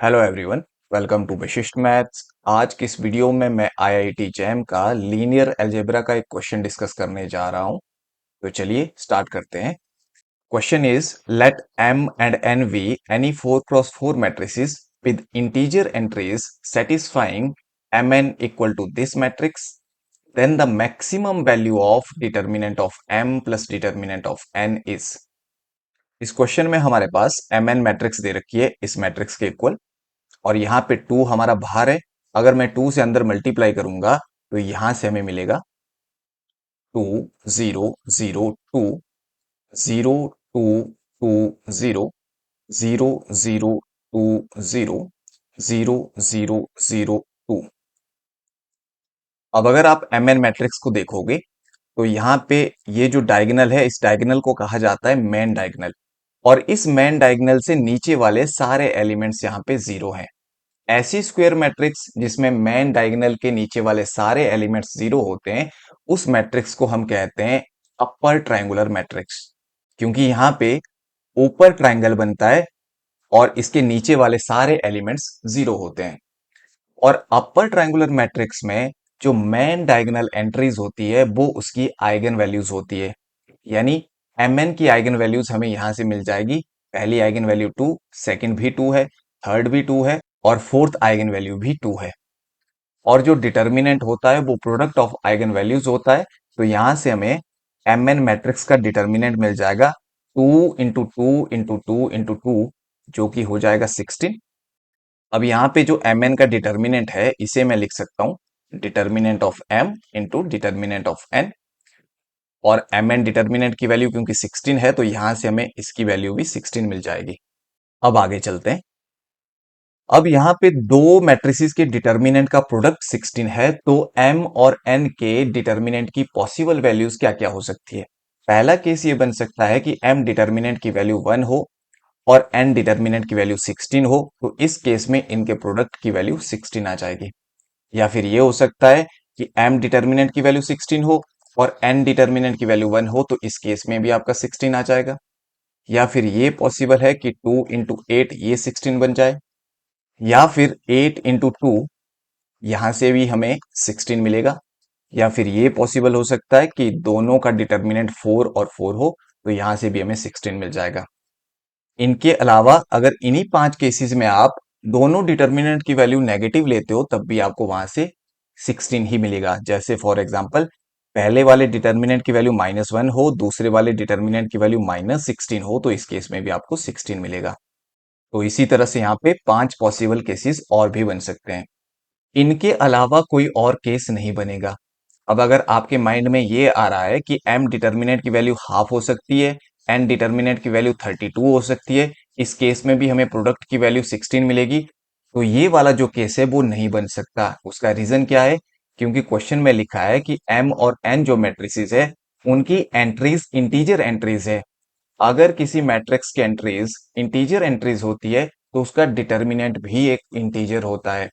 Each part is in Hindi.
Hello everyone. Welcome to Vashishtha maths. आज की इस वीडियो में मैं आईआईटी जैम का लीनियर अलजेब्रा का एक क्वेश्चन डिस्कस करने जा रहा हूं। तो चलिए स्टार्ट करते हैं। Question is let M and N be any 4x4 matrices with integer entries satisfying mn equal to this matrix, then the maximum value of determinant of m plus determinant of n is। इस क्वेश्चन में हमारे पास mn मैट्रिक्स दे रखी है इस मैट्रिक्स के इक्वल, और यहाँ पे 2 हमारा बाहर है। अगर मैं 2 से अंदर मल्टीप्लाई करूंगा तो यहां से हमें मिलेगा 2 0 0 2 0 2 2 0 0 0 2 0 0 0 0 2। अब अगर आप एम एन मैट्रिक्स को देखोगे तो यहाँ पे ये जो डायगोनल है, इस डायगोनल को कहा जाता है मेन डायगोनल, और इस मेन डायगोनल से नीचे वाले सारे एलिमेंट्स यहाँ पे जीरो हैं। ऐसी स्क्वायर मैट्रिक्स जिसमें मेन डायगोनल के नीचे वाले सारे एलिमेंट्स जीरो होते हैं, उस मैट्रिक्स को हम कहते हैं अपर ट्रायंगुलर मैट्रिक्स, क्योंकि यहाँ पे ऊपर ट्रायंगल बनता है और इसके नीचे वाले सारे एलिमेंट्स जीरो होते हैं। और अपर ट्रायंगुलर मैट्रिक्स में जो मेन डायगोनल एंट्रीज होती है वो उसकी आइगन वैल्यूज होती है। यानी mn की आइगन वैल्यूज हमें यहां से मिल जाएगी। पहली आइगन वैल्यू 2, सेकंड भी 2 है, थर्ड भी 2 है, और फोर्थ आइगन वैल्यू भी 2 है। और जो डिटर्मिनेंट होता है वो प्रोडक्ट ऑफ आइगन वैल्यूज होता है। तो यहां से हमें mn मैट्रिक्स का डिटर्मिनेंट मिल जाएगा 2 इंटू 2 इंटू 2 इंटू 2, जो कि हो जाएगा 16। अब यहाँ पे जो mn का डिटर्मिनेंट है इसे मैं लिख सकता हूं determinant of m into determinant of n। और mn डिटर्मिनेंट की वैल्यू क्योंकि 16 है तो यहां से हमें इसकी वैल्यू भी 16 मिल जाएगी। अब आगे चलते हैं। अब यहाँ पे दो मैट्रिसेस के डिटर्मिनेंट का प्रोडक्ट 16 है, तो m और n के डिटर्मिनेंट की पॉसिबल वैल्यूज क्या क्या हो सकती है। पहला केस ये बन सकता है कि m डिटर्मिनेंट की वैल्यू 1 हो और n डिटर्मिनेंट की वैल्यू 16 हो, तो इस केस में इनके प्रोडक्ट की वैल्यू 16 आ जाएगी। या फिर ये हो सकता है कि m डिटर्मिनेंट की वैल्यू 16 हो और n डिटर्मिनेंट की वैल्यू 1 हो, तो इस केस में भी आपका 16 आ जाएगा। या फिर ये पॉसिबल है कि 2 इंटू 8 ये 16 बन जाए, या फिर 8 इंटू 2 यहां से भी हमें 16 मिलेगा। या फिर ये पॉसिबल हो सकता है कि दोनों का डिटर्मिनेंट 4 और 4 हो, तो यहां से भी हमें 16 मिल जाएगा। इनके अलावा अगर इन्हीं 5 केसेस में आप दोनों डिटर्मिनेंट की वैल्यू नेगेटिव लेते हो तब भी आपको वहां से 16 ही मिलेगा। जैसे फॉर एग्जांपल पहले वाले डिटर्मिनेंट की वैल्यू -1 हो, दूसरे वाले डिटर्मिनेंट की वैल्यू -16 हो, तो इस केस में भी आपको 16 मिलेगा। तो इसी तरह से यहाँ पे 5 पॉसिबल केसेस और भी बन सकते हैं। इनके अलावा कोई और केस नहीं बनेगा। अब अगर आपके माइंड में ये आ रहा है कि m डिटर्मिनेंट की वैल्यू हाफ हो सकती है, n डिटर्मिनेंट की वैल्यू 32 हो सकती है, इस केस में भी हमें प्रोडक्ट की वैल्यू 16 मिलेगी, तो ये वाला जो केस है वो नहीं बन सकता। उसका रीजन क्या है? क्योंकि क्वेश्चन में लिखा है कि m और n जो मैट्रिसेस है उनकी एंट्रीज इंटीजर एंट्रीज है। अगर किसी मैट्रिक्स की एंट्रीज इंटीजर एंट्रीज होती है तो उसका डिटर्मिनेंट भी एक इंटीजर होता है,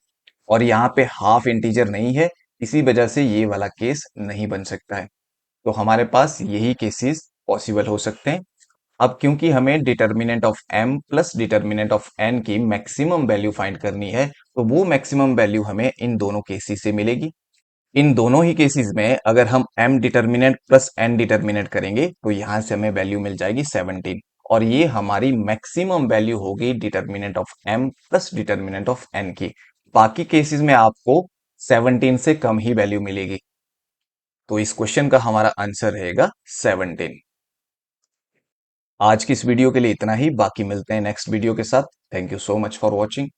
और यहाँ पे हाफ इंटीजर नहीं है, इसी वजह से ये वाला केस नहीं बन सकता है। तो हमारे पास यही केसेस पॉसिबल हो सकते हैं। अब क्योंकि हमें determinant of m plus determinant of n की मैक्सिमम वैल्यू फाइंड करनी है, तो वो मैक्सिमम वैल्यू हमें इन दोनों केसेस से मिलेगी। इन दोनों ही केसेस में अगर हम m determinant plus n determinant करेंगे तो यहां से हमें वैल्यू मिल जाएगी 17, और ये हमारी मैक्सिमम वैल्यू होगी determinant of m plus determinant of n की। बाकी केसेस में आपको 17 से कम ही वैल्यू मिलेगी। तो इस क्वेश्चन का हमारा आंसर रहेगा 17। आज की इस वीडियो के लिए इतना ही, बाकी मिलते हैं नेक्स्ट वीडियो के साथ। Thank you so much for watching.